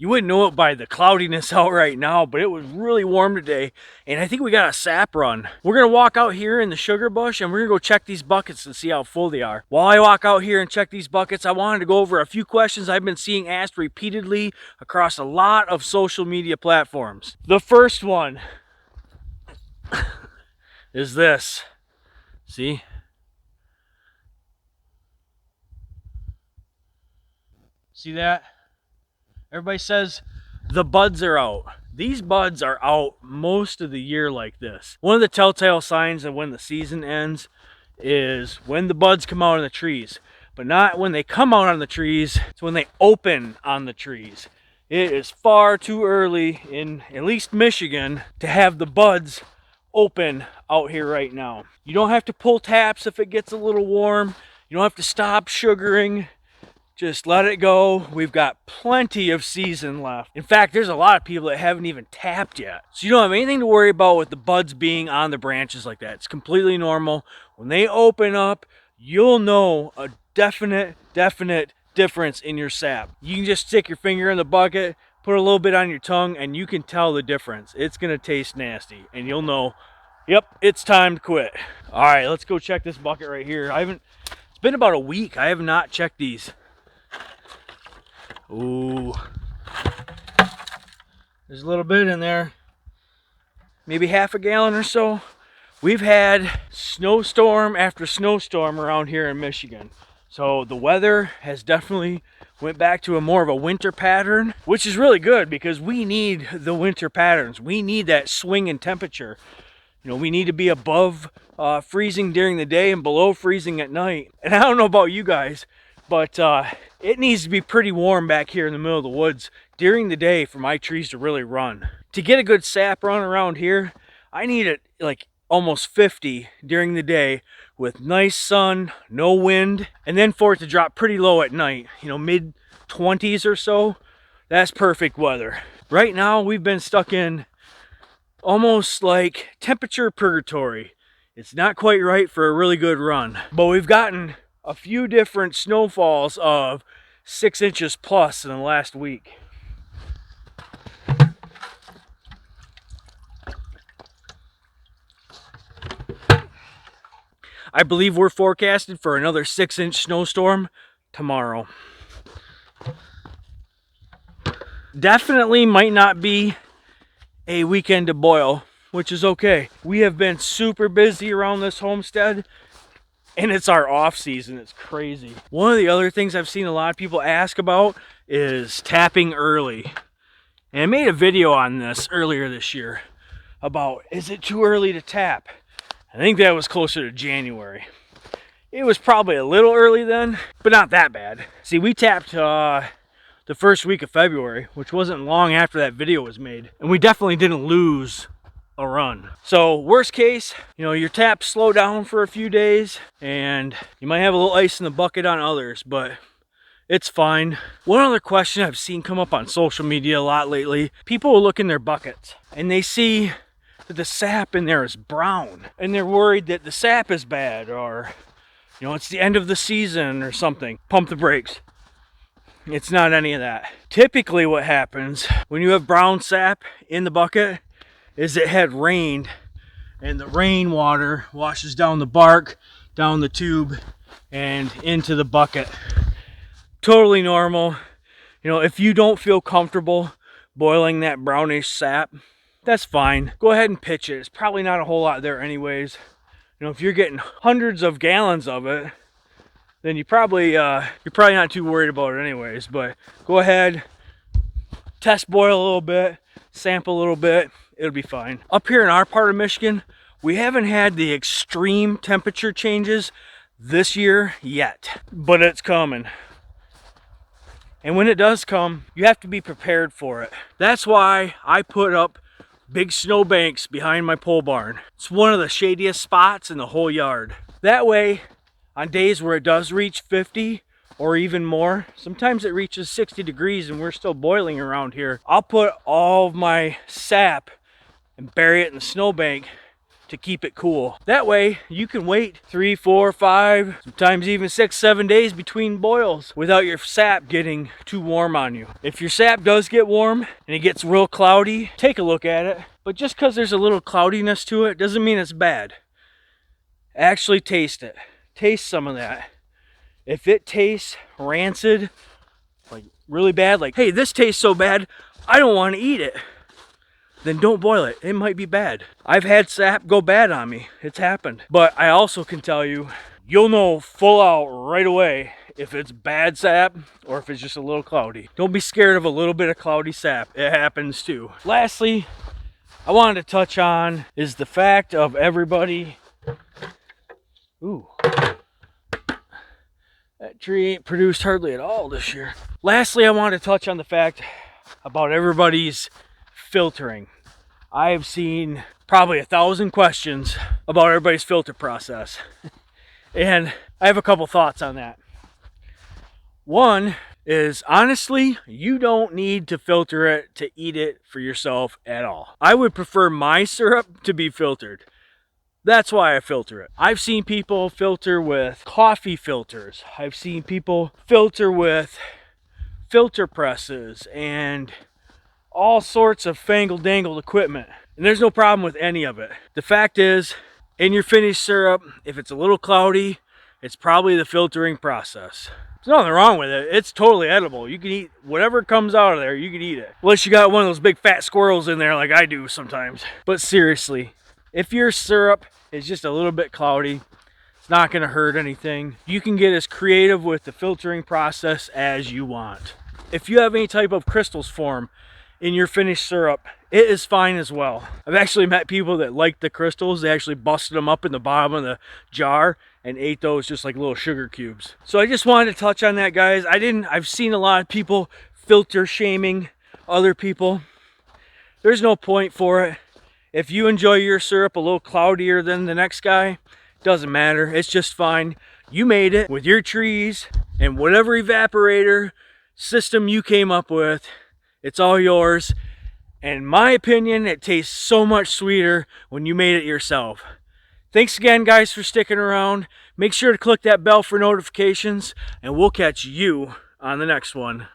You wouldn't know it by the cloudiness out right now, but it was really warm today, and I think we got a sap run. We're gonna walk out here in the sugar bush and we're gonna go check these buckets and see how full they are. While I walk out here and check these buckets, I wanted to go over a few questions I've been seeing asked repeatedly across a lot of social media platforms. The first one is this. See? See that? Everybody says the buds are out. These buds are out most of the year like this. One of the telltale signs of when the season ends is when the buds come out on the trees. But not when they come out on the trees, it's when they open on the trees. It is far too early in at least Michigan to have the buds open out here right now. You don't have to pull taps if it gets a little warm. You don't have to stop sugaring. Just let it go. We've got plenty of season left. In fact, there's a lot of people that haven't even tapped yet. So you don't have anything to worry about with the buds being on the branches like that. It's completely normal. When they open up, you'll know a definite difference in your sap. You can just stick your finger in the bucket, put a little bit on your tongue, and you can tell the difference. It's gonna taste nasty, and you'll know, yep, it's time to quit. All right, let's go check this bucket right here. It's been about a week. I have not checked these. Ooh, there's a little bit in there, maybe half a gallon or so. We've had snowstorm after snowstorm around here in Michigan. So the weather has definitely went back to more of a winter pattern, which is really good because we need the winter patterns. We need that swing in temperature. You know, we need to be above freezing during the day and below freezing at night. And I don't know about you guys, but it needs to be pretty warm back here in the middle of the woods during the day for my trees to really run. To get a good sap run around here, I need it like almost 50 during the day with nice sun, no wind, and then for it to drop pretty low at night, you know, mid 20s or so. That's perfect weather. Right now, we've been stuck in almost like temperature purgatory. It's not quite right for a really good run, but we've gotten a few different snowfalls of 6 inches plus in the last week. I believe we're forecasted for another 6-inch snowstorm tomorrow. Definitely might not be a weekend to boil, which is okay. We have been super busy around this homestead, and it's our off season. It's crazy. One of the other things I've seen a lot of people ask about is tapping early. And I made a video on this earlier this year about, is it too early to tap? I think that was closer to January. It was probably a little early then, but not that bad. See, we tapped the first week of February, which wasn't long after that video was made. And we definitely didn't lose a run. So worst case, you know, your taps slow down for a few days and you might have a little ice in the bucket on others, but it's fine. One other question I've seen come up on social media a lot lately, people will look in their buckets and they see that the sap in there is brown and they're worried that the sap is bad, or you know, it's the end of the season or something. Pump the brakes. It's not any of that. Typically what happens when you have brown sap in the bucket is it had rained and the rainwater washes down the bark, down the tube, and into the bucket. Totally normal. You know, if you don't feel comfortable boiling that brownish sap, that's fine. Go ahead and pitch it. It's probably not a whole lot there anyways. You know, if you're getting hundreds of gallons of it, then you're probably not too worried about it anyways. But go ahead, test boil a little bit, sample a little bit, it'll be fine. Up here in our part of Michigan, we haven't had the extreme temperature changes this year yet, but it's coming. And when it does come, you have to be prepared for it. That's why I put up big snow banks behind my pole barn. It's one of the shadiest spots in the whole yard. That way, on days where it does reach 50 or even more, sometimes it reaches 60 degrees and we're still boiling around here, I'll put all of my sap and bury it in the snowbank to keep it cool. That way you can wait 3, 4, 5, sometimes even 6, 7 days between boils without your sap getting too warm on you. If your sap does get warm and it gets real cloudy, take a look at it. But just because there's a little cloudiness to it doesn't mean it's bad. Actually taste it. Taste some of that. If it tastes rancid, like really bad, like, hey, this tastes so bad, I don't want to eat it, then don't boil it. It might be bad. I've had sap go bad on me. It's happened. But I also can tell you, you'll know full out right away if it's bad sap or if it's just a little cloudy. Don't be scared of a little bit of cloudy sap. It happens too. Lastly, I wanted to touch on is the fact of everybody. Ooh. That tree ain't produced hardly at all this year. Lastly, I want to touch on the fact about everybody's filtering. I have seen probably 1,000 questions about everybody's filter process. And I have a couple thoughts on that. One is, honestly, you don't need to filter it to eat it for yourself at all. I would prefer my syrup to be filtered. That's why I filter it. I've seen people filter with coffee filters. I've seen people filter with filter presses and all sorts of fangle-dangled equipment. And there's no problem with any of it. The fact is, in your finished syrup, if it's a little cloudy, it's probably the filtering process. There's nothing wrong with it. It's totally edible. You can eat whatever comes out of there, you can eat it. Unless you got one of those big fat squirrels in there like I do sometimes. But seriously, if your syrup is just a little bit cloudy, it's not going to hurt anything. You can get as creative with the filtering process as you want. If you have any type of crystals form in your finished syrup, it is fine as well. I've actually met people that like the crystals. They actually busted them up in the bottom of the jar and ate those just like little sugar cubes. So I just wanted to touch on that, guys. I've seen a lot of people filter shaming other people. There's no point for it. If you enjoy your syrup a little cloudier than the next guy, doesn't matter. It's just fine. You made it with your trees and whatever evaporator system you came up with. It's all yours. And in my opinion, it tastes so much sweeter when you made it yourself. Thanks again, guys, for sticking around. Make sure to click that bell for notifications, and we'll catch you on the next one.